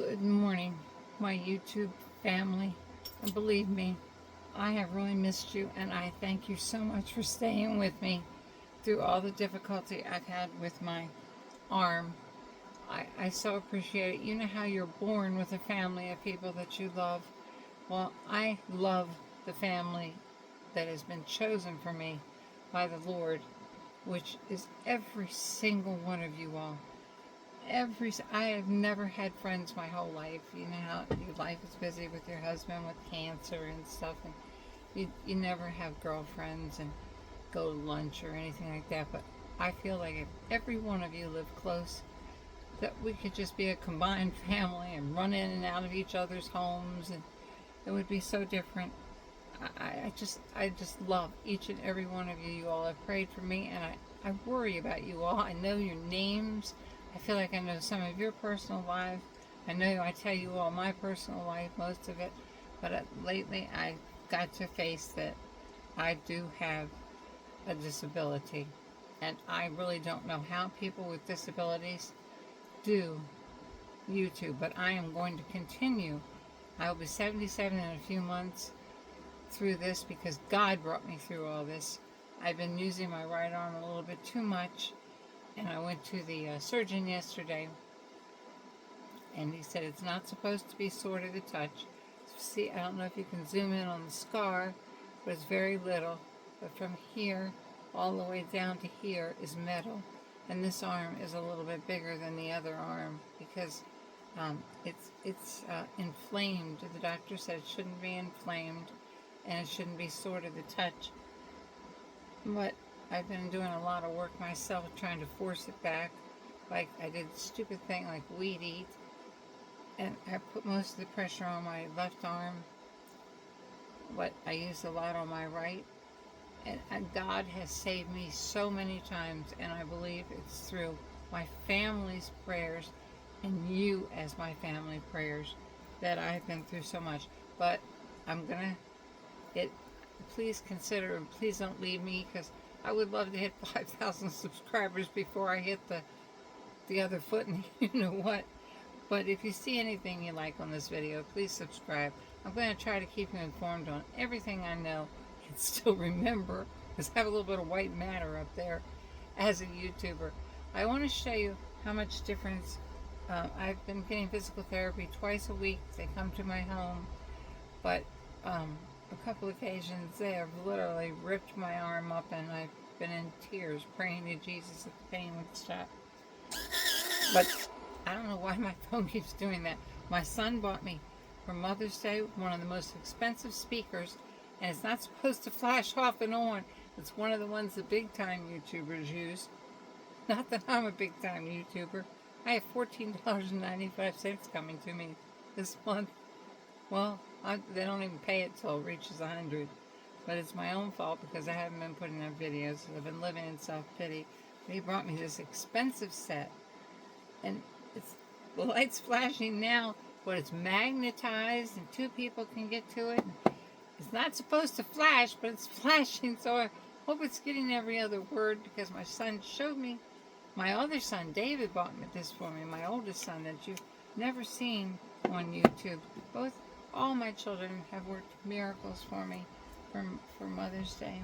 Good morning, my YouTube family. And believe me, I have really missed you, and I thank you so much for staying with me through all the difficulty I've had with my arm. I so appreciate it. You know how you're born with a family of people that you love? Well, I love the family that has been chosen for me by the Lord, which is every single one of you all. I have never had friends my whole life. You know how your life is busy with your husband with cancer and stuff, and you never have girlfriends and go to lunch or anything like that. But I feel like if every one of you lived close, that we could just be a combined family and run in and out of each other's homes, and it would be so different. I just love each and every one of you. You all have prayed for me, and I worry about you all. I know your names. I feel like I know some of your personal lives. I know I tell you all my personal life, most of it, but lately I got to face that I do have a disability, and I really don't know how people with disabilities do YouTube, but I am going to continue. I will be 77 in a few months through this because God brought me through all this. I've been using my right arm a little bit too much, and I went to the surgeon yesterday, and he said it's not supposed to be sort of the touch. See, I don't know if you can zoom in on the scar, but it's very little. But from here all the way down to here is metal, and this arm is a little bit bigger than the other arm because it's inflamed. The doctor said it shouldn't be inflamed, and it shouldn't be sort of the touch. But I've been doing a lot of work myself trying to force it back. Like I did a stupid thing like weed eat, and I put most of the pressure on my left arm, but I used a lot on my right. And God has saved me so many times, and I believe it's through my family's prayers and you as my family prayers that I've been through so much. But I'm gonna please consider, and please don't leave me, because I would love to hit 5,000 subscribers before I hit the other foot and you know what. But if you see anything you like on this video, please subscribe. I'm going to try to keep you informed on everything I know and still remember, because I have a little bit of white matter up there as a YouTuber. I want to show you how much difference. I've been getting physical therapy twice a week. They come to my home, but a couple occasions they have literally ripped my arm up, and I've been in tears praying to Jesus that the pain would stop. But I don't know why my phone keeps doing that. My son bought me for Mother's Day one of the most expensive speakers, and it's not supposed to flash off and on. It's one of the ones the big time YouTubers use. Not that I'm a big time YouTuber. I have $14.95 coming to me this month. Well, they don't even pay it till it reaches 100. But it's my own fault because I haven't been putting up videos. I've been living in self-pity. They brought me this expensive set, and the light's flashing now, but it's magnetized and two people can get to it. It's not supposed to flash, but it's flashing, so I hope it's getting every other word, because my son showed me. My other son, David, bought this for me, my oldest son that you've never seen on YouTube. All my children have worked miracles for me for Mother's Day.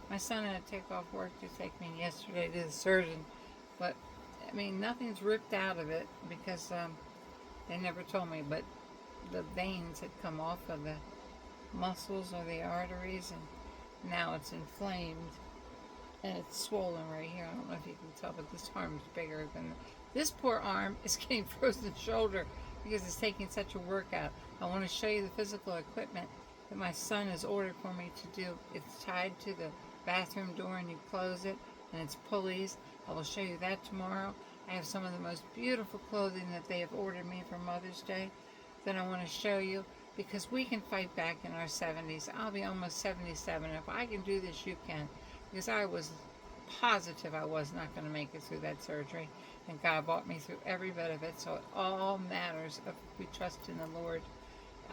My son had to take off work to take me yesterday to the surgeon, but I mean, nothing's ripped out of it because they never told me, but the veins had come off of the muscles or the arteries, and now it's inflamed, and it's swollen right here. I don't know if you can tell, but this arm's bigger than this poor arm is getting frozen shoulder because it's taking such a workout. I want to show you the physical equipment that my son has ordered for me to do. It's tied to the bathroom door, and you close it, and it's pulleys. I will show you that tomorrow. I have some of the most beautiful clothing that they have ordered me for Mother's Day that I want to show you, because we can fight back in our 70s. I'll be almost 77. If I can do this, you can. Because I was positive I was not going to make it through that surgery, and God brought me through every bit of it. So it all matters if we trust in the Lord.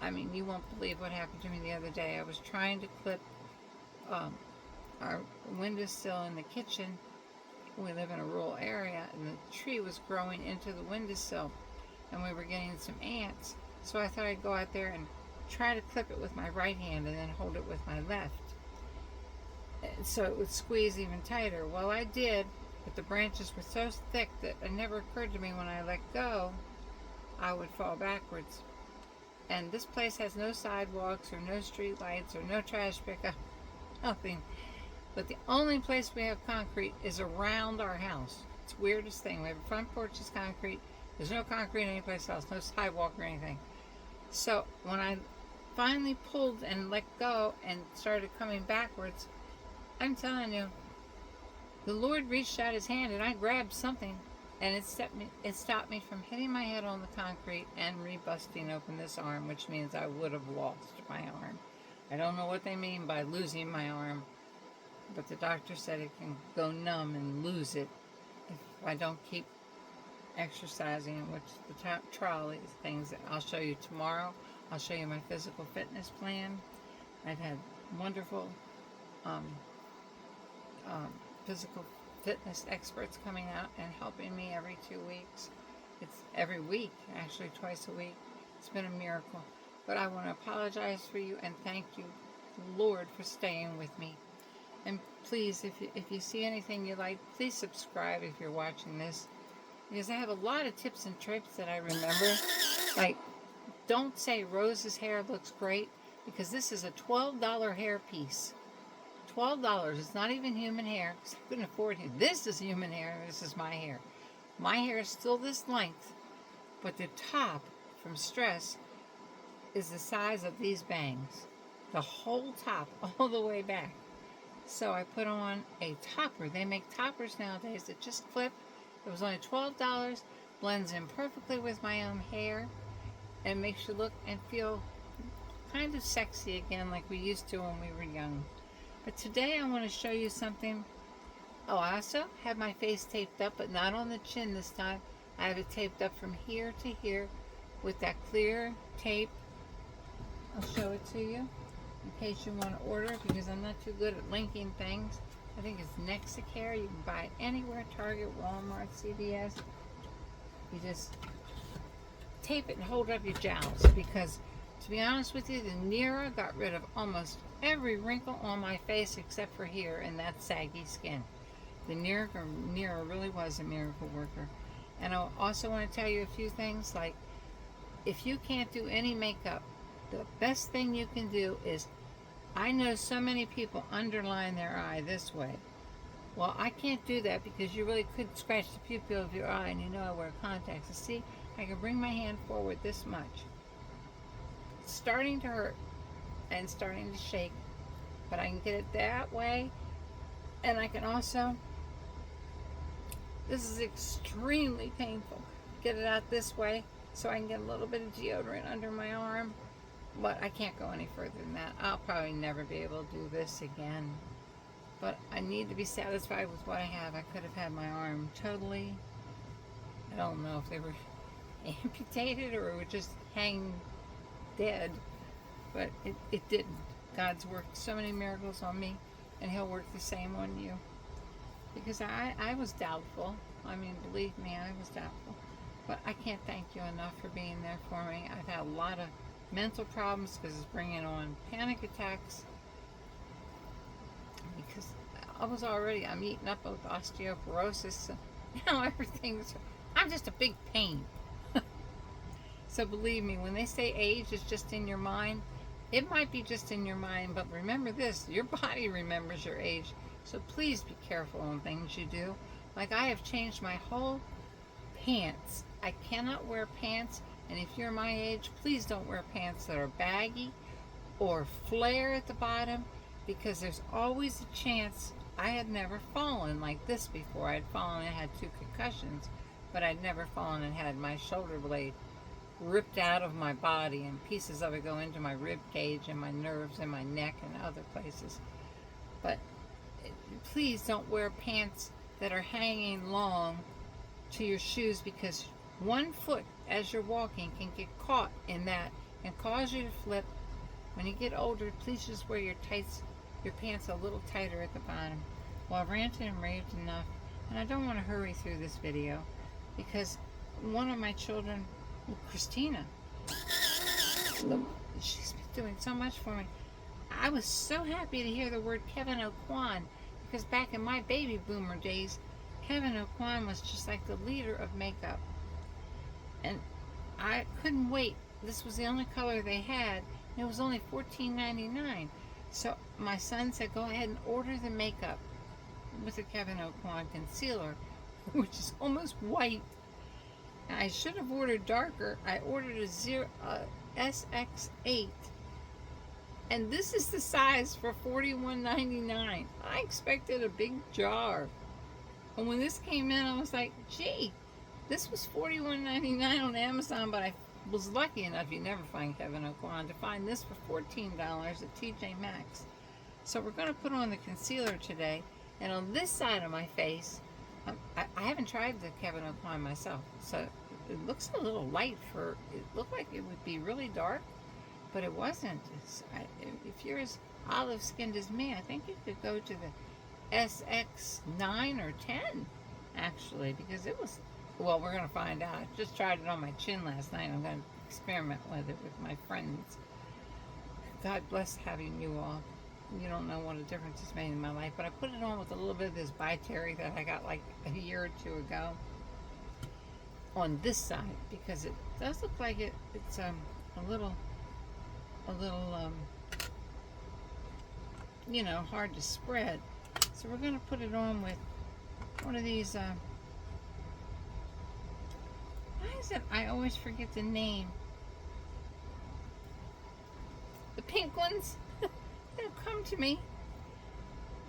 I mean, you won't believe what happened to me the other day. I was trying to clip our windowsill in the kitchen. We live in a rural area, and the tree was growing into the windowsill. and we were getting some ants. So I thought I'd go out there and try to clip it with my right hand and then hold it with my left, so it would squeeze even tighter. Well, I did, but the branches were so thick that it never occurred to me when I let go I would fall backwards. And this place has no sidewalks or no street lights or no trash pickup, nothing. But the only place we have concrete is around our house. It's the weirdest thing. We have a front porch is concrete. There's no concrete anyplace else, no sidewalk or anything. So when I finally pulled and let go and started coming backwards, I'm telling you, the Lord reached out his hand and I grabbed something, and it stopped me from hitting my head on the concrete and re-busting open this arm, which means I would have lost my arm. I don't know what they mean by losing my arm, but the doctor said it can go numb and lose it if I don't keep exercising, which the trolley things that I'll show you tomorrow. I'll show you my physical fitness plan. I've had wonderful physical fitness experts coming out and helping me every 2 weeks. It's every week, actually twice a week. It's been a miracle. But I want to apologize for you and thank you, Lord, for staying with me. And please, if you see anything you like, please subscribe if you're watching this, because I have a lot of tips and tricks that I remember. Like, don't say Rose's hair looks great, because this is a $12 hair piece. $12. It's not even human hair, because I couldn't afford it. This is human hair. This is my hair. My hair is still this length, but the top from stress is the size of these bangs. The whole top, all the way back. So I put on a topper. They make toppers nowadays that just clip. It was only $12. Blends in perfectly with my own hair and makes you look and feel kind of sexy again like we used to when we were young. But today I want to show you something. Oh, I also have my face taped up, but not on the chin this time. I have it taped up from here to here with that clear tape. I'll show it to you in case you want to order, because I'm not too good at linking things. I think it's Nexicare. You can buy it anywhere, Target, Walmart, CVS. You just tape it and hold up your jowls, because to be honest with you, the Nira got rid of almost every wrinkle on my face except for here and that saggy skin. The Nira really was a miracle worker. And I also want to tell you a few things, like if you can't do any makeup, the best thing you can do is, I know so many people underline their eye this way. Well, I can't do that because you really could scratch the pupil of your eye, and you know I wear contacts. And see, I can bring my hand forward this much. It's starting to hurt and starting to shake, but I can get it that way, and I can also, this is extremely painful, get it out this way so I can get a little bit of deodorant under my arm. But I can't go any further than that. I'll probably never be able to do this again. But I need to be satisfied with what I have. I could have had my arm totally, I don't know if they were amputated or it would just hang dead. But it didn't. God's worked so many miracles on me, and he'll work the same on you. Because I was doubtful. I mean, believe me, I was doubtful. But I can't thank you enough for being there for me. I've had a lot of mental problems because it's bringing on panic attacks, because I'm eating up with osteoporosis, so now I'm just a big pain. So believe me, when they say age is just in your mind, it might be just in your mind, but remember this, your body remembers your age. So please be careful on things you do. Like, I have changed my whole pants. I cannot wear pants. And if you're my age, please don't wear pants that are baggy or flare at the bottom, because there's always a chance. I had never fallen like this before. I had fallen and had 2 concussions, but I'd never fallen and had my shoulder blade ripped out of my body and pieces of it go into my rib cage and my nerves and my neck and other places. But please don't wear pants that are hanging long to your shoes, because one foot as you're walking can get caught in that and cause you to flip. When you get older, please just wear your pants a little tighter at the bottom. Well, I've ranted and raved enough, and I don't want to hurry through this video, because one of my children Well, Christina, look, she's been doing so much for me. I was so happy to hear the word Kevin Aucoin, because back in my baby boomer days, Kevin Aucoin was just like the leader of makeup. And I couldn't wait. This was the only color they had. And it was only $14.99. So my son said, go ahead and order the makeup with the Kevin Aucoin concealer, which is almost white. I should have ordered darker. I ordered a SX8. And this is the size for $41.99. I expected a big jar. And when this came in, I was like, gee, this was $41.99 on Amazon, but I was lucky enough, you never find Kevin Aucoin, to find this for $14 at TJ Maxx. So we're going to put on the concealer today. And on this side of my face, I haven't tried the Kevin Aucoin myself. So it looks a little light for, it looked like it would be really dark, but it wasn't. If you're as olive-skinned as me, I think you could go to the SX9 or 10, actually, because it was, well, we're going to find out. I just tried it on my chin last night. I'm going to experiment with it with my friends. God bless having you all. You don't know what a difference it's made in my life, but I put it on with a little bit of this By Terry that I got like a year or two ago on this side, because it does look like it's a little you know, hard to spread. So we're going to put it on with one of these why is it I always forget the name, the pink ones. They'll come to me.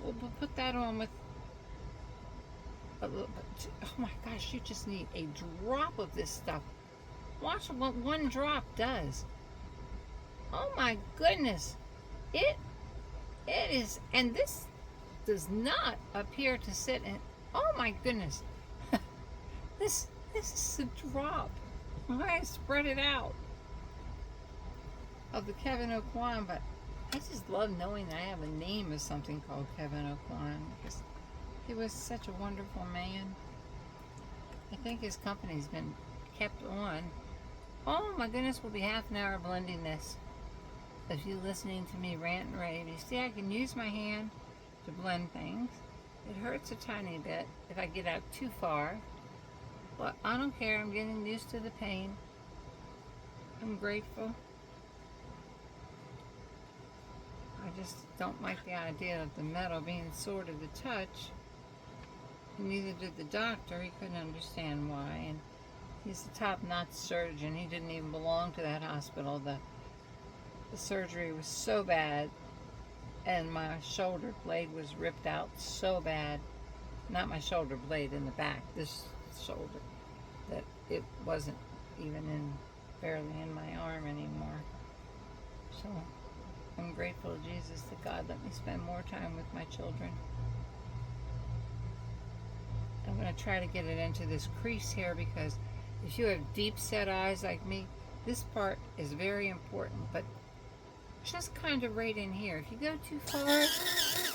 We'll put that on with a little bit. Oh my gosh, you just need a drop of this stuff. Watch what one drop does. Oh my goodness. It is, and this does not appear to sit in. Oh my goodness. This is a drop. I spread it out of the Kevin Aucoin, but I just love knowing I have a name of something called Kevin Aucoin, because he was such a wonderful man. I think his company's been kept on. Oh my goodness, we'll be half an hour blending this. If you're listening to me rant and rave, you see I can use my hand to blend things. It hurts a tiny bit if I get out too far, but I don't care. I'm getting used to the pain. I'm grateful. I just don't like the idea of the metal being sore to the touch. And neither did the doctor. He couldn't understand why. And he's a top-notch surgeon. He didn't even belong to that hospital. The surgery was so bad, and my shoulder blade was ripped out so bad. Not my shoulder blade in the back, this shoulder, that it wasn't even barely in my arm anymore. So I'm grateful to Jesus that God let me spend more time with my children. I'm going to try to get it into this crease here, because if you have deep set eyes like me, this part is very important, but just kind of right in here. If you go too far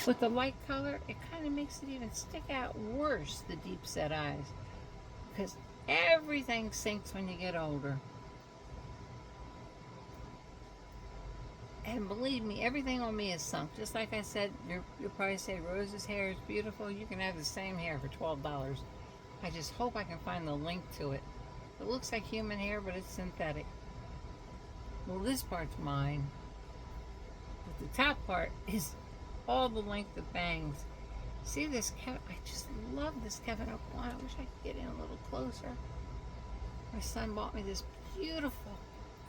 with the light color, it kind of makes it even stick out worse, the deep set eyes, because everything sinks when you get older. And believe me, everything on me is sunk. Just like I said, you'll probably say Rose's hair is beautiful. You can have the same hair for $12. I just hope I can find the link to it. It looks like human hair, but it's synthetic. Well, this part's mine. But the top part is all the length of bangs. See this Kevin? I just love this Kevin Aucoin. I wish I could get in a little closer. My son bought me this beautiful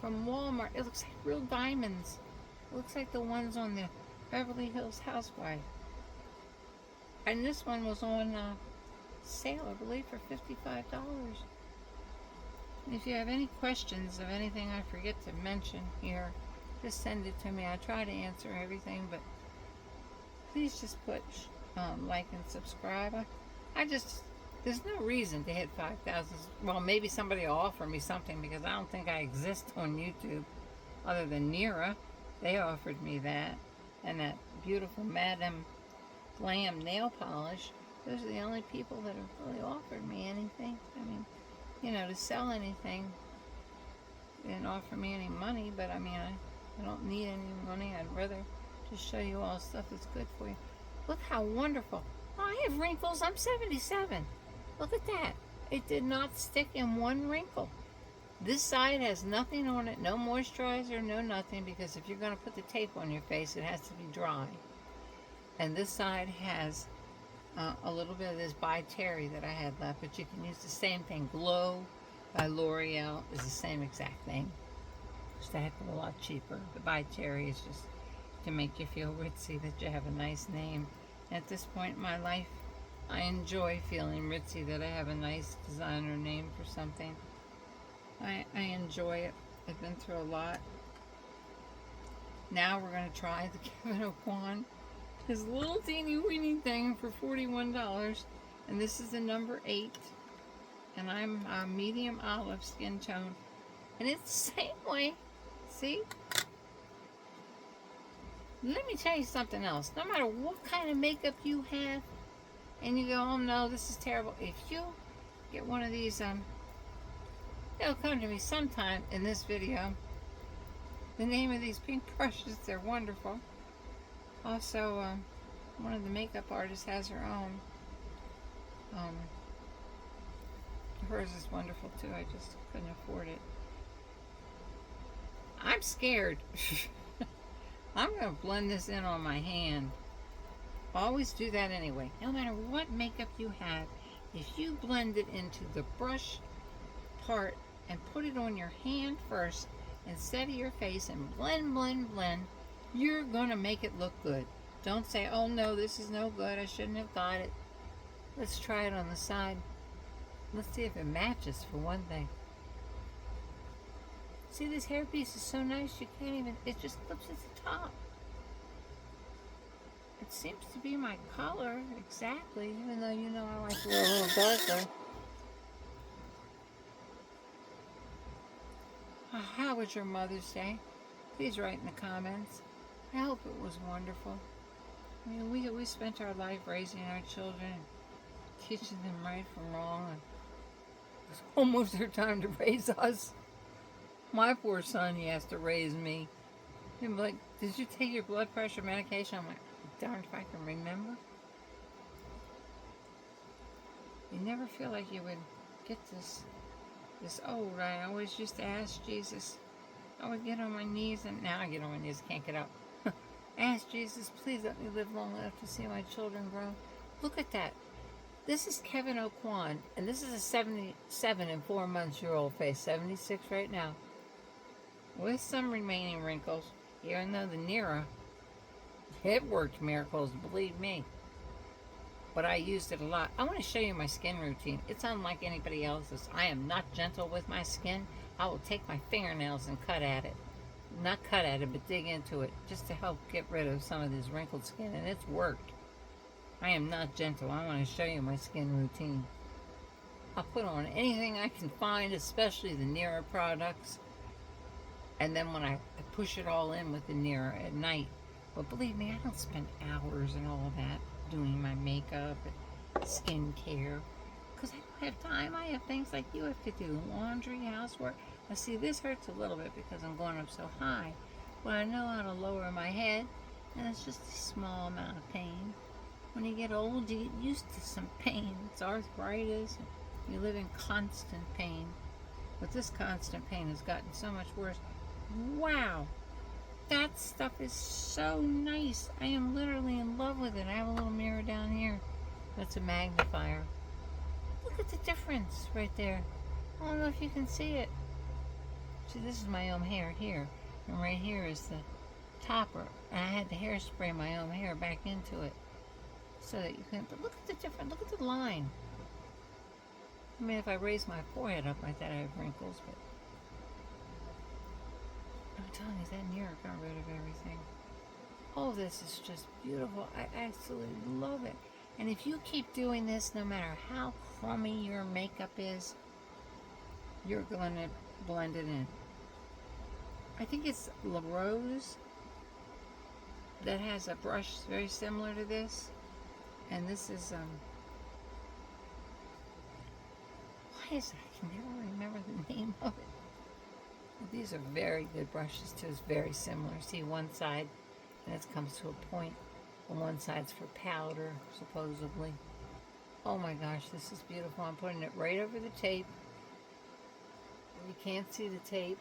from Walmart. It looks like real diamonds. It looks like the ones on the Beverly Hills Housewife. And this one was on sale, I believe, for $55. And if you have any questions of anything I forget to mention here, just send it to me. I try to answer everything, but please just put like and subscribe. There's no reason to hit 5,000. Well, maybe somebody will offer me something, because I don't think I exist on YouTube other than Nira. They offered me that, and that beautiful Madame Glam nail polish. Those are the only people that have really offered me anything. I mean, you know, to sell anything. offer me any money, but I mean, I don't need any money. I'd rather just show you all stuff that's good for you. Look how wonderful. Oh, I have wrinkles. I'm 77. Look at that. It did not stick in one wrinkle. This side has nothing on it, no moisturizer, no nothing, because if you're going to put the tape on your face, it has to be dry. And this side has a little bit of this by Terry that I had left, but you can use the same thing. Glow by L'Oreal is the same exact thing. Just a heck of a lot cheaper. The by Terry is just to make you feel ritzy, that you have a nice name. At this point in my life, I enjoy feeling ritzy, that I have a nice designer name for something. I enjoy it. I've been through a lot. Now we're going to try the Kevin Aucoin. His little teeny weeny thing for $41. And this is the number 8. And I'm a medium olive skin tone. And it's the same way. See? Let me tell you something else. No matter what kind of makeup you have, and you go, oh no, this is terrible. If you get one of these, it'll come to me sometime in this video. The name of these pink brushes, they're wonderful. Also, one of the makeup artists has her own. Hers is wonderful too. I just couldn't afford it. I'm scared. I'm going to blend this in on my hand. Always do that anyway. No matter what makeup you have, if you blend it into the brush part and put it on your hand first instead of your face and blend, blend, blend, you're going to make it look good. Don't say, oh no, this is no good. I shouldn't have got it. Let's try it on the side. Let's see if it matches for one thing. See, this hairpiece is so nice, you can't even, it just clips at the top. It seems to be my color, exactly, even though you know I like to wear a little darker. How was your Mother's Day? Please write in the comments. I hope it was wonderful. I mean, we spent our life raising our children, teaching them right from wrong, and it was almost their time to raise us. My poor son, he has to raise me. He'd be like, did you take your blood pressure medication? I'm like, darned if I can remember. You never feel like you would get this old. I always used to ask Jesus. I would get on my knees, and now I get on my knees, can't get up. Ask Jesus, please let me live long enough to see my children grow. Look at that. This is Kevin Aucoin, and this is a 77 and 4 months year old face, 76 right now, with some remaining wrinkles, even though the Nira, it worked miracles, believe me. But I used it a lot. I want to show you my skin routine. It's unlike anybody else's. I am not gentle with my skin. I will take my fingernails and cut at it. Not cut at it, but dig into it, just to help get rid of some of this wrinkled skin, and it's worked. I am not gentle. I want to show you my skin routine. I'll put on anything I can find, especially the Nira products. And then when I push it all in with the Nira at night. But believe me, I don't spend hours and all that doing my makeup and skincare, because I don't have time. I have things like you have to do, laundry, housework. Now see, this hurts a little bit because I'm going up so high, but I know how to lower my head, and it's just a small amount of pain. When you get old, you get used to some pain. It's arthritis, and you live in constant pain. But this constant pain has gotten so much worse. Wow! That stuff is so nice. I am literally in love with it. I have a little mirror down here. That's a magnifier. Look at the difference right there. I don't know if you can see it. See, this is my own hair here. And right here is the topper. And I had to hairspray my own hair back into it, so that you can, but look at the difference. Look at the line. I mean, if I raise my forehead up like that, I have wrinkles, but I'm telling you, that Nira got rid of everything. Oh, this is just beautiful. I absolutely love it. And if you keep doing this, no matter how crummy your makeup is, you're going to blend it in. I think it's La Rose that has a brush very similar to this. And this is, why is it? I can never remember the name of it. These are very good brushes too. It's very similar. See, one side, and it comes to a point, and one side's for powder, supposedly. Oh my gosh, this is beautiful. I'm putting it right over the tape. You can't see the tape.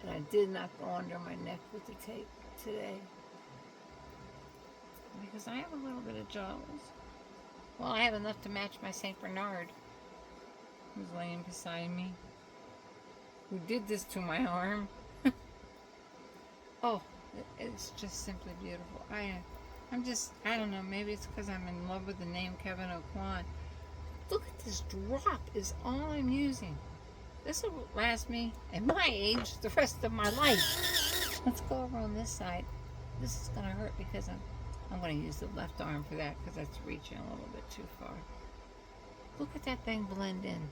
And I did not go under my neck with the tape today. Because I have a little bit of jowls. Well, I have enough to match my St. Bernard, who's laying beside me. Who did this to my arm. Oh, it's just simply beautiful. I don't know, maybe it's because I'm in love with the name Kevin Aucoin. Look at this drop is all I'm using. This will last me, at my age, the rest of my life. Let's go over on this side. This is going to hurt because I'm going to use the left arm for that because that's reaching a little bit too far. Look at that thing blend in.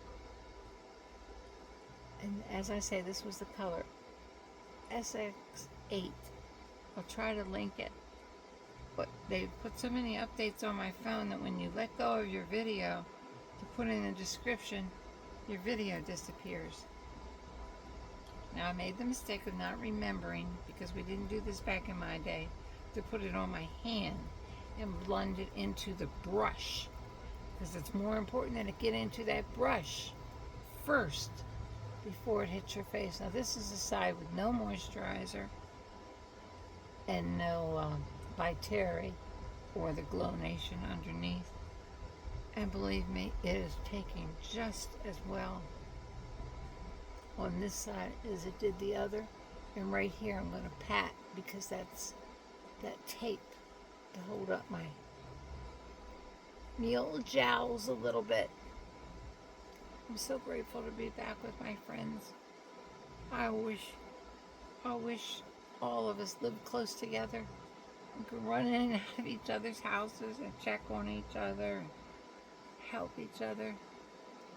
And as I say, this was the color SX8. I'll try to link it. But they put so many updates on my phone that when you let go of your video to put in the description, your video disappears. Now I made the mistake of not remembering, because we didn't do this back in my day, to put it on my hand and blend it into the brush, because it's more important that it get into that brush first before it hits your face. Now this is a side with no moisturizer and no by Terry or the Glow Nation underneath. And believe me, it is taking just as well on this side as it did the other. And right here I'm going to pat, because that's that tape to hold up my old jowls a little bit. I'm so grateful to be back with my friends. I wish all of us lived close together. We could run in and out of each other's houses and check on each other and help each other,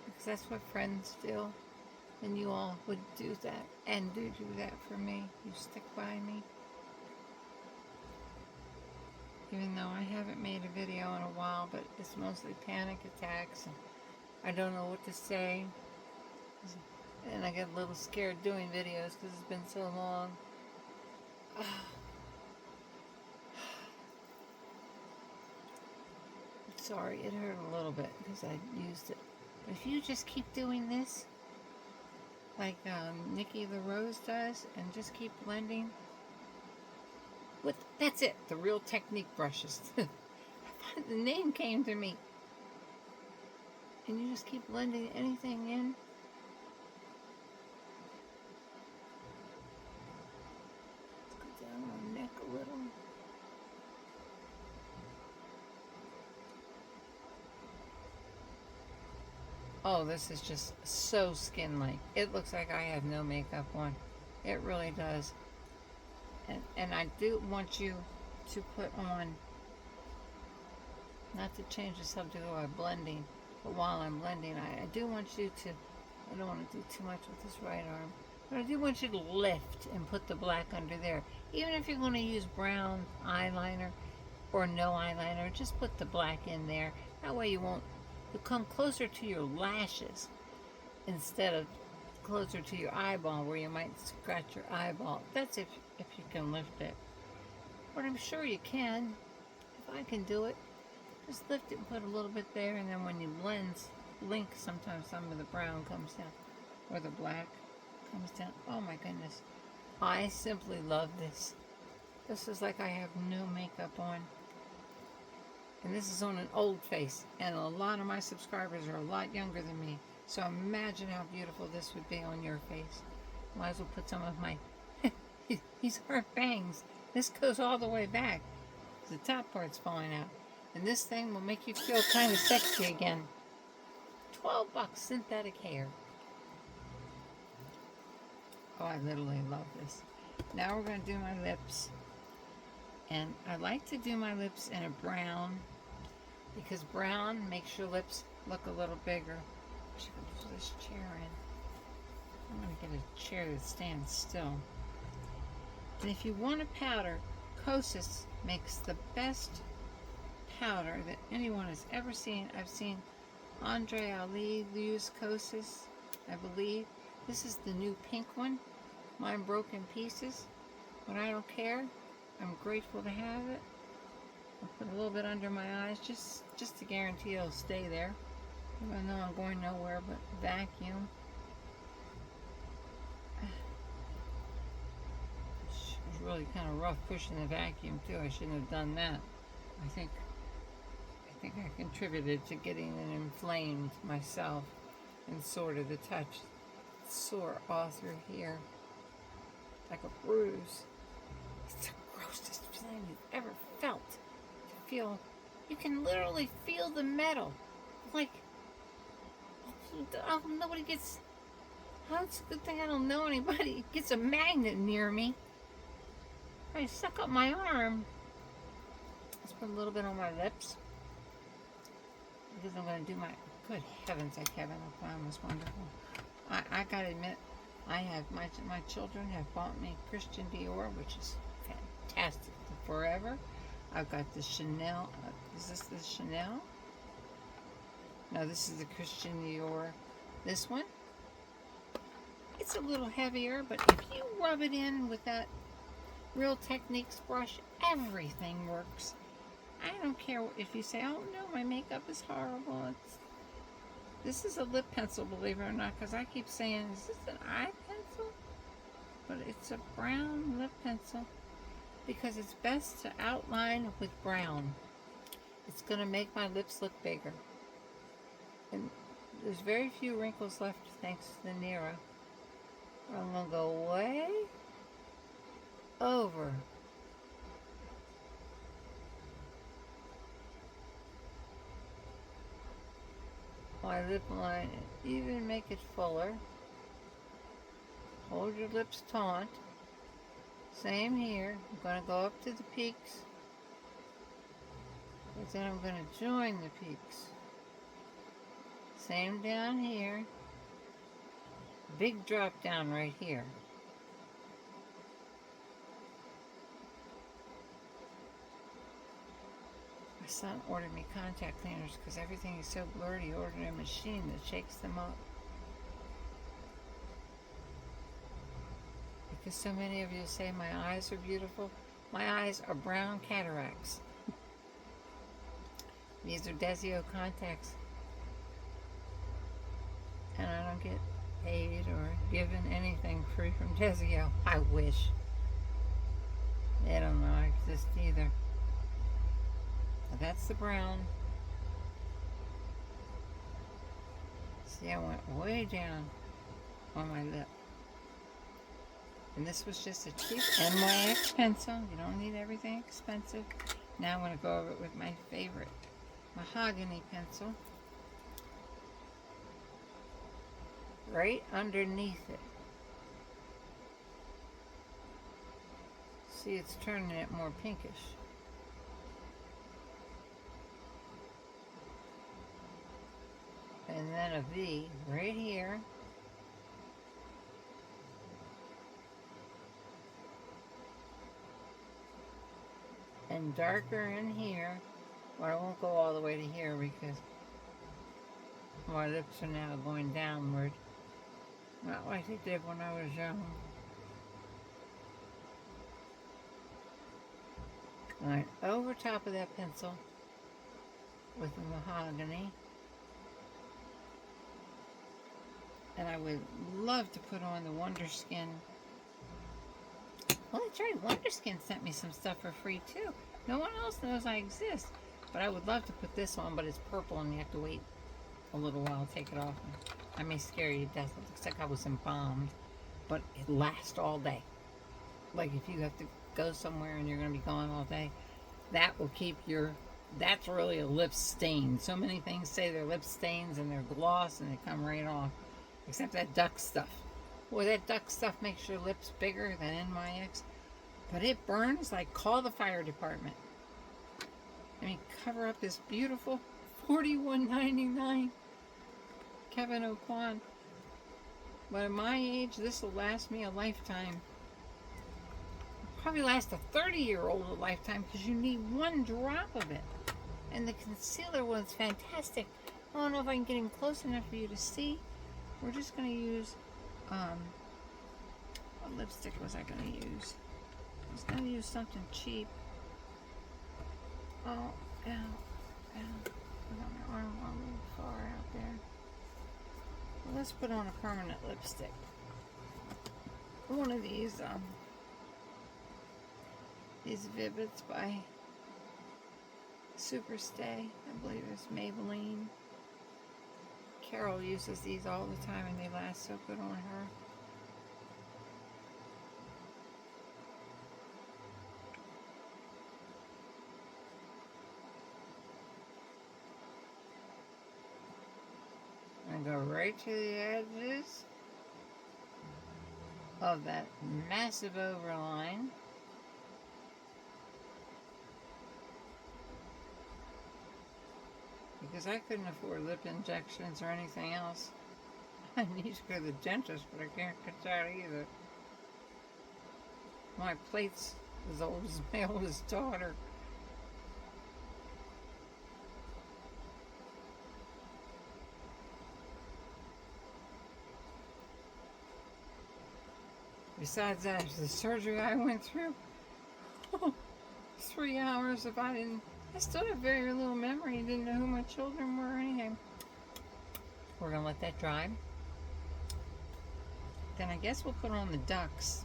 because that's what friends do. And you all would do that, and do that for me. You stick by me. Even though I haven't made a video in a while, but it's mostly panic attacks and I don't know what to say, and I get a little scared doing videos because it's been so long. Sorry, it hurt a little bit because I used it. But if you just keep doing this, like Nikki the Rose does, and just keep blending with, that's it, the Real Technique brushes. The name came to me. And you just keep blending anything in. Let's go down my neck a little. Oh, this is just so skin-like. It looks like I have no makeup on. It really does. And I do want you to put on, not to change the subject of blending, but while I'm blending, I do want you to, I don't want to do too much with this right arm, but I do want you to lift and put the black under there. Even if you're going to use brown eyeliner or no eyeliner, just put the black in there. That way you'll come closer to your lashes instead of closer to your eyeball where you might scratch your eyeball. That's if you can lift it. But I'm sure you can. If I can do it, just lift it and put a little bit there, and then when you blink, sometimes some of the brown comes down, or the black comes down. Oh my goodness. I simply love this. This is like I have no makeup on. And this is on an old face, and a lot of my subscribers are a lot younger than me. So imagine how beautiful this would be on your face. Might as well put some of my, these aren't bangs. This goes all the way back. The top part's falling out. And this thing will make you feel kind of sexy again. $12 synthetic hair. Oh, I literally love this. Now we're going to do my lips. And I like to do my lips in a brown, because brown makes your lips look a little bigger. I should put this chair in. I'm going to get a chair that stands still. And if you want a powder, Kosas makes the best powder that anyone has ever seen. I've seen Andre Ali use Kosas, I believe. This is the new pink one. Mine broke in pieces, but I don't care. I'm grateful to have it. I'll put a little bit under my eyes just to guarantee it'll stay there. Even though I'm going nowhere but vacuum. It was really kind of rough pushing the vacuum too. I shouldn't have done that. I think I contributed to getting it inflamed myself, and sort of the touch. It's sore all through here, like a bruise. It's the grossest feeling you've ever felt. To feel, you can literally feel the metal. Like, nobody gets. Oh, it's a good thing I don't know anybody gets a magnet near me. I suck up my arm. Let's put a little bit on my lips. Because I'm going to do my, good heavens, that Kevin Aucoin was wonderful. I gotta admit, I have, my children have bought me Christian Dior, which is fantastic forever. I've got the Chanel, is this the Chanel? No, this is the Christian Dior. This one, it's a little heavier, but if you rub it in with that Real Techniques brush, everything works. I don't care if you say, oh no, my makeup is horrible. This is a lip pencil, believe it or not, because I keep saying, is this an eye pencil? But it's a brown lip pencil because it's best to outline with brown. It's going to make my lips look bigger. And there's very few wrinkles left thanks to the Nero. I'm going to go way over. My lip line, even make it fuller. Hold your lips taut. Same here. I'm going to go up to the peaks. But then I'm going to join the peaks. Same down here. Big drop down right here. My son ordered me contact cleaners because everything is so blurry. He ordered a machine that shakes them up. Because so many of you say my eyes are beautiful. My eyes are brown cataracts. These are Desio contacts. And I don't get paid or given anything free from Desio. I wish. They don't know I exist either. That's the brown. See, I went way down on my lip. And this was just a cheap NYX pencil. You don't need everything expensive. Now I'm going to go over it with my favorite mahogany pencil. Right underneath it. See, it's turning it more pinkish. And then a V right here. And darker in here. Well, I won't go all the way to here because my lips are now going downward. Not like they did when I was young. Alright, over top of that pencil with the mahogany. And I would love to put on the Wonder Skin. Well, that's right. Wonder Skin sent me some stuff for free, too. No one else knows I exist. But I would love to put this on, but it's purple and you have to wait a little while to take it off. I may scare you to death. It looks like I was embalmed. But it lasts all day. Like if you have to go somewhere and you're going to be gone all day, that will keep your... That's really a lip stain. So many things say they're lip stains and they're gloss and they come right off. Except that duck stuff. Boy, that duck stuff makes your lips bigger than NYX. But it burns like call the fire department. I mean, cover up this beautiful $41.99 Kevin Aucoin. But at my age, this will last me a lifetime. Probably last a 30-year-old a lifetime because you need one drop of it. And the concealer was fantastic. I don't know if I can get in close enough for you to see. We're just going to use What lipstick was I going to use? I was going to use something cheap. Oh, ow, ow. I got my arm a little far out there. Well, let's put on a permanent lipstick. One of these Vivids by Superstay. I believe it's Maybelline. Carol uses these all the time and they last so good on her. And go right to the edges of that massive overline. Because I couldn't afford lip injections or anything else. I need to go to the dentist, but I can't get that either. My plate's as old as my oldest daughter. Besides that, the surgery I went through, 3 hours if I still have very little memory. I didn't know who my children were or anything. We're going to let that dry. Then I guess we'll put on the ducks.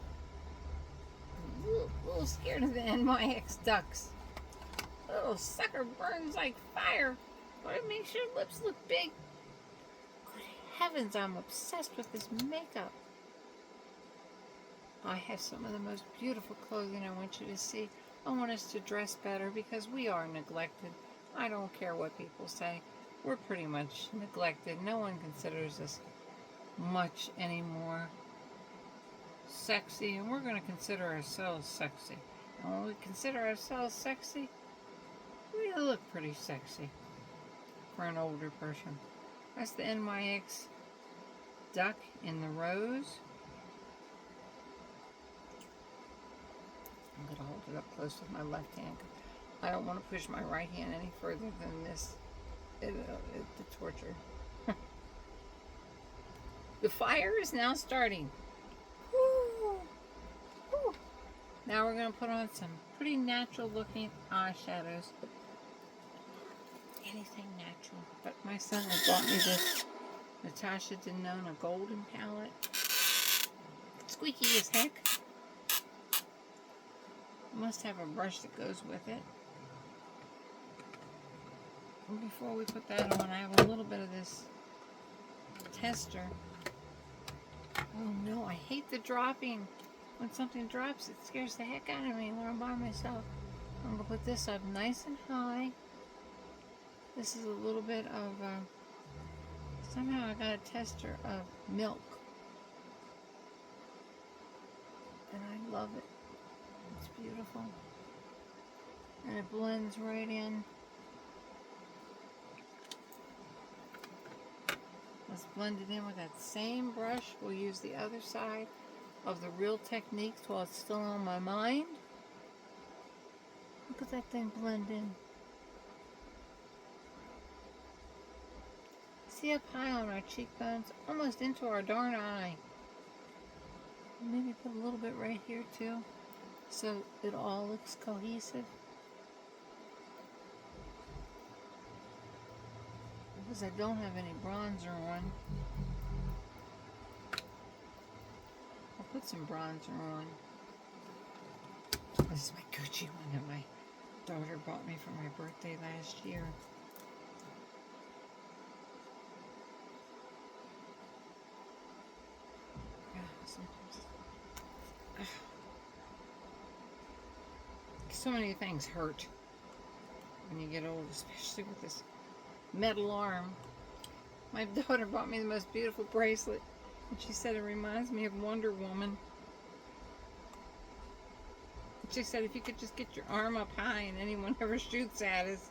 I'm a little scared of the NYX ducks. Little sucker burns like fire, but it makes your lips look big. Good heavens, I'm obsessed with this makeup. I have some of the most beautiful clothing I want you to see. I want us to dress better because we are neglected. I don't care what people say. We're pretty much neglected. No one considers us much anymore sexy, and we're going to consider ourselves sexy. And when we consider ourselves sexy, we look pretty sexy for an older person. That's the NYX duck in the rose. I'm going to hold it up close with my left hand. I don't want to push my right hand any further than this. It's the torture. The fire is now starting. Woo! Woo! Now we're going to put on some pretty natural looking eyeshadows. Anything natural. But my son has bought me this Natasha Denona golden palette. Squeaky as heck. Must have a brush that goes with it. And before we put that on, I have a little bit of this tester. Oh no, I hate the dropping. When something drops, it scares the heck out of me when I'm by myself. I'm going to put this up nice and high. This is a little bit of, somehow I got a tester of milk. And I love it. It's beautiful. And it blends right in. Let's blend it in with that same brush. We'll use the other side of the Real Techniques while it's still on my mind. Look at that thing blend in. See up high on our cheekbones, almost into our darn eye. Maybe put a little bit right here too, so it all looks cohesive. Because I don't have any bronzer on. I'll put some bronzer on. This is my Gucci one that my daughter bought me for my birthday last year. So many things hurt when you get old, especially with this metal arm. My daughter bought me the most beautiful bracelet, and she said it reminds me of Wonder Woman. She said if you could just get your arm up high and anyone ever shoots at us.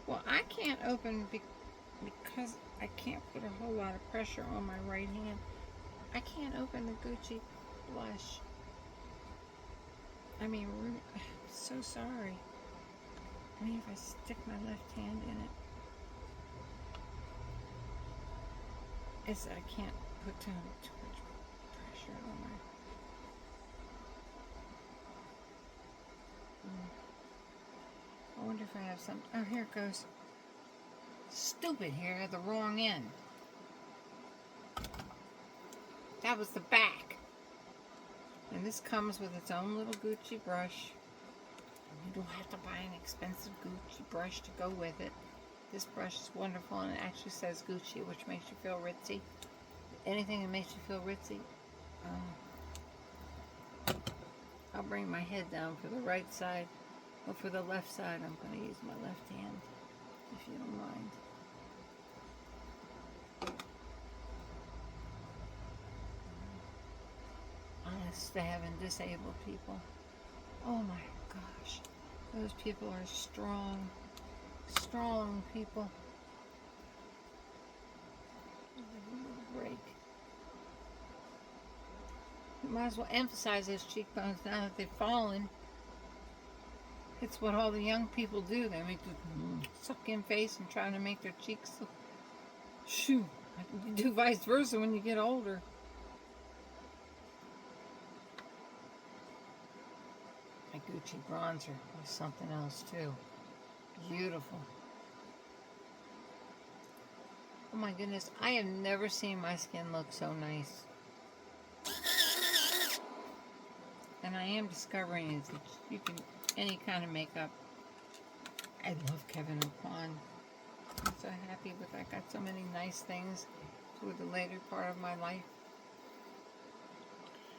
Well, I can't open because I can't put a whole lot of pressure on my right hand. I can't open the Gucci blush. I mean, I'm so sorry. I mean, if I stick my left hand in it, I can't put down too much have some. Oh, here it goes. Stupid hair at the wrong end. That was the back. And this comes with its own little Gucci brush. You don't have to buy an expensive Gucci brush to go with it. This brush is wonderful, and it actually says Gucci, which makes you feel ritzy. Anything that makes you feel ritzy. I'll bring my head down for the right side, but for the left side, I'm going to use my left hand, if you don't mind. Honest to heaven, disabled people. Oh my gosh. Those people are strong. Strong people. Break. You might as well emphasize those cheekbones now that they've fallen. It's what all the young people do. They make the suck-in face and try to make their cheeks look. Shoo. You do vice versa when you get older. My Gucci bronzer was something else too. Beautiful. Oh my goodness, I have never seen my skin look so nice. And I am discovering is that you can, any kind of makeup. I love Kevin Aucoin. I'm so happy with I got so many nice things through the later part of my life.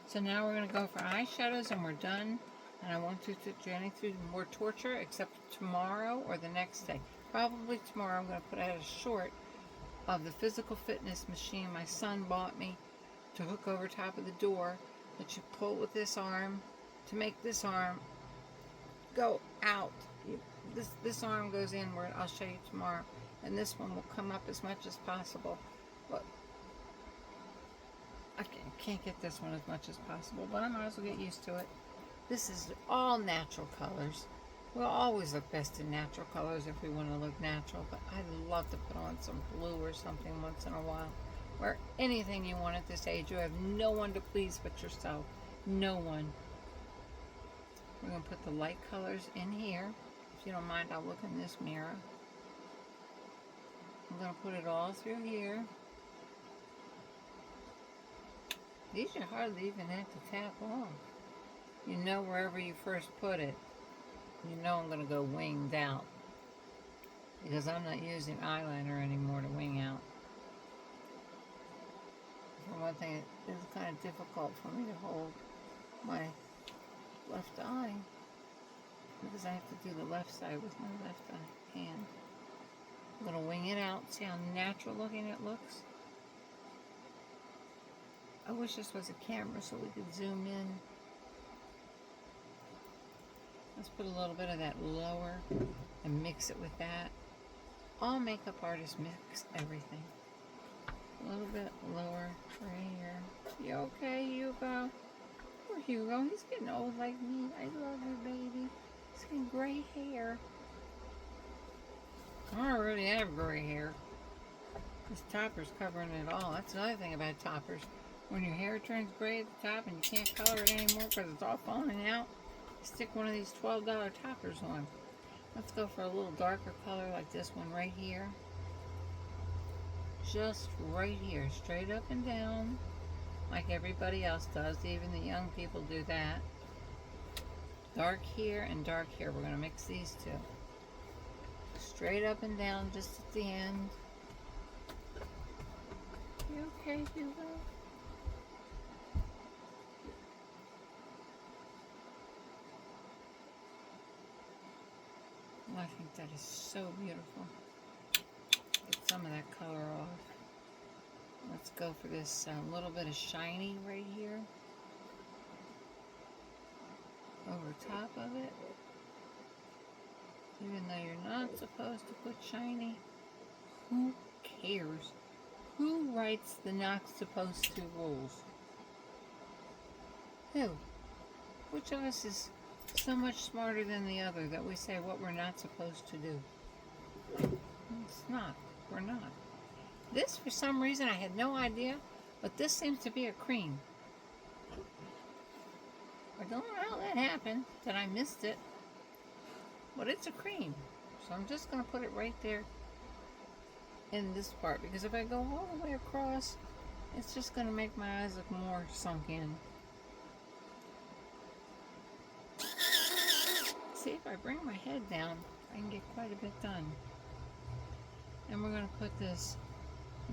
So now we're going to go for eyeshadows and we're done. And I won't do Jenny through more torture except tomorrow or the next day. Probably tomorrow I'm going to put out a short of the physical fitness machine my son bought me to hook over top of the door that you pull with this arm to make this arm go out. This arm goes inward. I'll show you tomorrow. And this one will come up as much as possible. But I can't get this one as much as possible, but I might as well get used to it. This is all natural colors. We'll always look best in natural colors if we want to look natural, but I love to put on some blue or something once in a while. Wear anything you want at this age. You have no one to please but yourself. No one. We're going to put the light colors in here. If you don't mind, I'll look in this mirror. I'm going to put it all through here. These you hardly even have to tap off. You know wherever you first put it, you know I'm going to go winged out. Because I'm not using eyeliner anymore to wing out. For one thing, it's kind of difficult for me to hold my left eye. Because I have to do the left side with my left hand. I'm going to wing it out. See how natural looking it looks? I wish this was a camera so we could zoom in. Let's put a little bit of that lower and mix it with that. All makeup artists mix everything. A little bit lower right here. You okay, Hugo? Poor Hugo, he's getting old like me. I love you, baby. He's getting gray hair. I already have gray hair. This topper's covering it all. That's another thing about toppers. When your hair turns gray at the top and you can't color it anymore because it's all falling out, stick one of these $12 toppers on. Let's go for a little darker color like this one right here. Just right here, straight up and down, like everybody else does. Even the young people do that. Dark here and dark here. We're going to mix these two. Straight up and down, just at the end. You okay, Hugo? I think that is so beautiful. Get some of that color off. Let's go for this little bit of shiny right here. Over top of it. Even though you're not supposed to put shiny. Who cares? Who writes the not supposed to rules? Who? Which of us is so much smarter than the other that we say what we're not supposed to do? It's not. We're not. This, for some reason, I had no idea, but this seems to be a cream. I don't know how that happened, that I missed it, but it's a cream. So I'm just going to put it right there in this part, because if I go all the way across, it's just going to make my eyes look more sunk in. See, if I bring my head down, I can get quite a bit done. And we're going to put this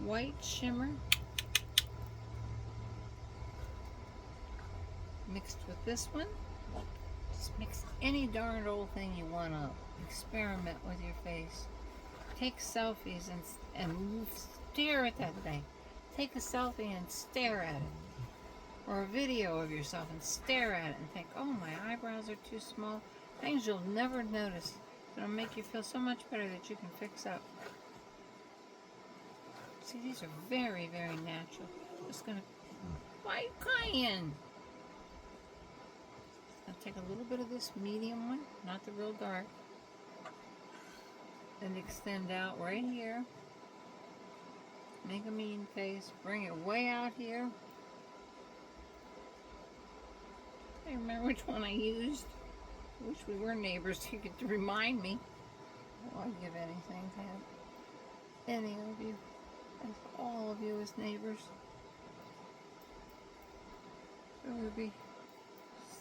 white shimmer mixed with this one. Just mix any darn old thing you want up. Experiment with your face. Take selfies and stare at that thing. Take a selfie and stare at it. Or a video of yourself and stare at it and think, oh, my eyebrows are too small. Things you'll never notice. It'll make you feel so much better that you can fix up. See, these are very, very natural. Just gonna, why are you crying? I'll take a little bit of this medium one, not the real dark, and extend out right here. Make a mean face. Bring it way out here. I remember which one I used. I wish we were neighbors. You could remind me. Oh, I'd give anything to have any of you, and all of you as neighbors. It would be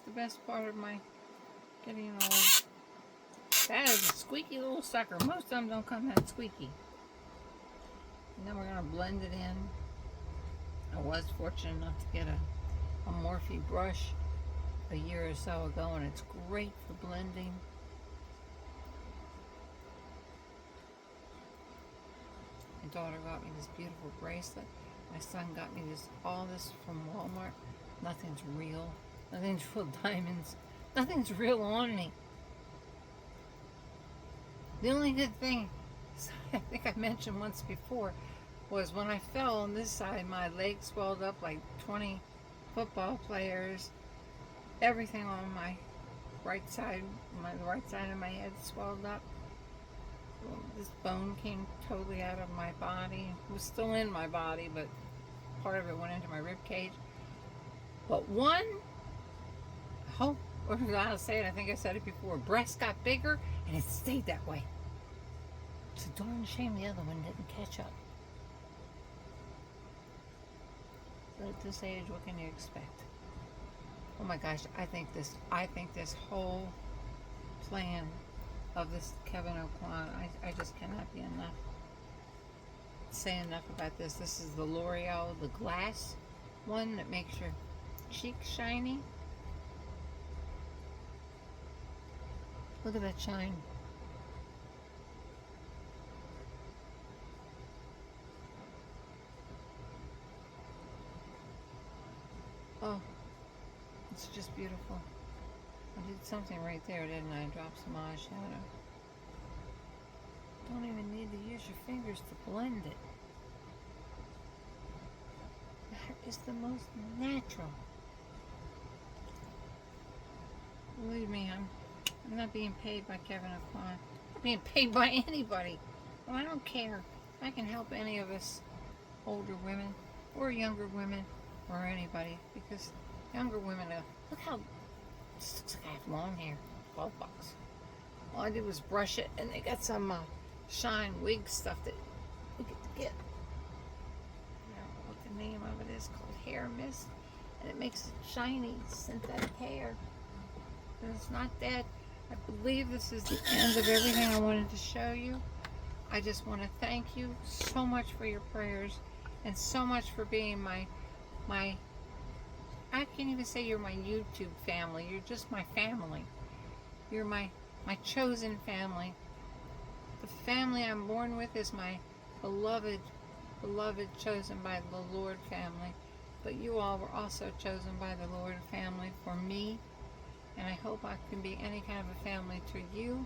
the best part of my getting old. That is a squeaky little sucker. Most of them don't come that squeaky. And then we're going to blend it in. I was fortunate enough to get a Morphe brush a year or so ago, and it's great for blending. My daughter got me this beautiful bracelet. My son got me all this from Walmart. Nothing's real. Nothing's real diamonds. Nothing's real on me. The only good thing, I think I mentioned once before, was when I fell on this side, my leg swelled up like 20 football players. Everything on my right side of my head swelled up. This bone came totally out of my body. It was still in my body, but part of it went into my rib cage. But one, I'll say it, I think I said it before, breast got bigger and it stayed that way. It's a darn shame the other one didn't catch up. But at this age, what can you expect? Oh my gosh, I think this whole plan of this Kevin Aucoin, I just cannot say enough about this. This is the L'Oreal, the glass one that makes your cheeks shiny. Look at that shine. Oh, it's just beautiful. I did something right there, didn't I? Dropped some eyeshadow. Don't even need to use your fingers to blend it. That is the most natural. Believe me, I'm not being paid by Kevin Aucoin. I'm not being paid by anybody. Well, I don't care. I can help any of us older women or younger women or anybody, because younger women, look how this looks like I have long hair. $12. All I did was brush it, and they got some shine wig stuff that you get. I don't know what the name of it is, called hair mist, and it makes it shiny synthetic hair. But it's not that. I believe this is the end of everything I wanted to show you. I just want to thank you so much for your prayers, and so much for being my I can't even say you're my YouTube family. You're just my family. You're my chosen family. The family I'm born with is my beloved, chosen by the Lord family. But you all were also chosen by the Lord family for me. And I hope I can be any kind of a family to you.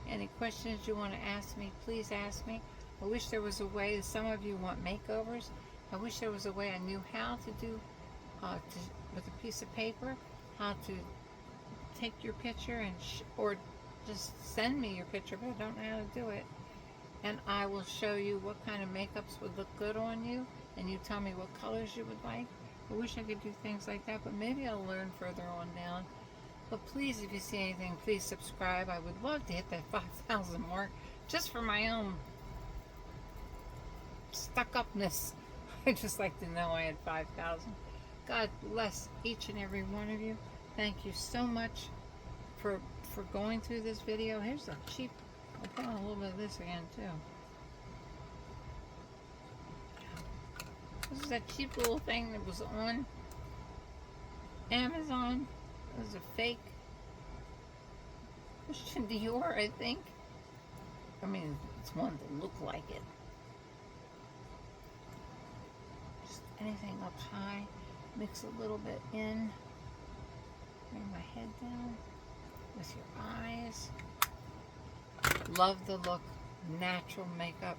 Any questions you want to ask me, please ask me. I wish there was a way, some of you want makeovers. I wish there was a way I knew how to do, with a piece of paper, how to take your picture and or just send me your picture, but I don't know how to do it. And I will show you what kind of makeups would look good on you, and you tell me what colors you would like. I wish I could do things like that, but maybe I'll learn further on down. But please, if you see anything, please subscribe. I would love to hit that 5,000 mark just for my own stuck-upness. I'd just like to know I had 5,000. God bless each and every one of you. Thank you so much for going through this video. Here's a cheap, I'll put on a little bit of this again too. This is that cheap little thing that was on Amazon. It was a fake Christian Dior, I think. I mean, it's one that looked like it. Just anything up high. Mix a little bit in. Bring my head down with your eyes. Love the look. Natural makeup.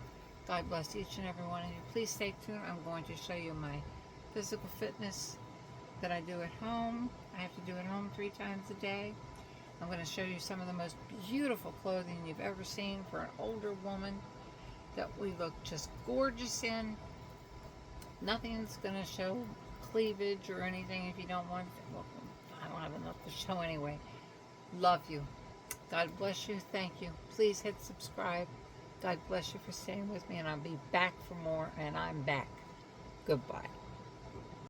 God bless each and every one of you. Please stay tuned. I'm going to show you my physical fitness that I do at home. I have to do at home 3 times a day. I'm going to show you some of the most beautiful clothing you've ever seen for an older woman that we look just gorgeous in. Nothing's going to show cleavage or anything if you don't want to. Well, I don't have enough to show anyway. Love you. God bless you. Thank you. Please hit subscribe. God bless you for staying with me, and I'll be back for more, and I'm back. Goodbye.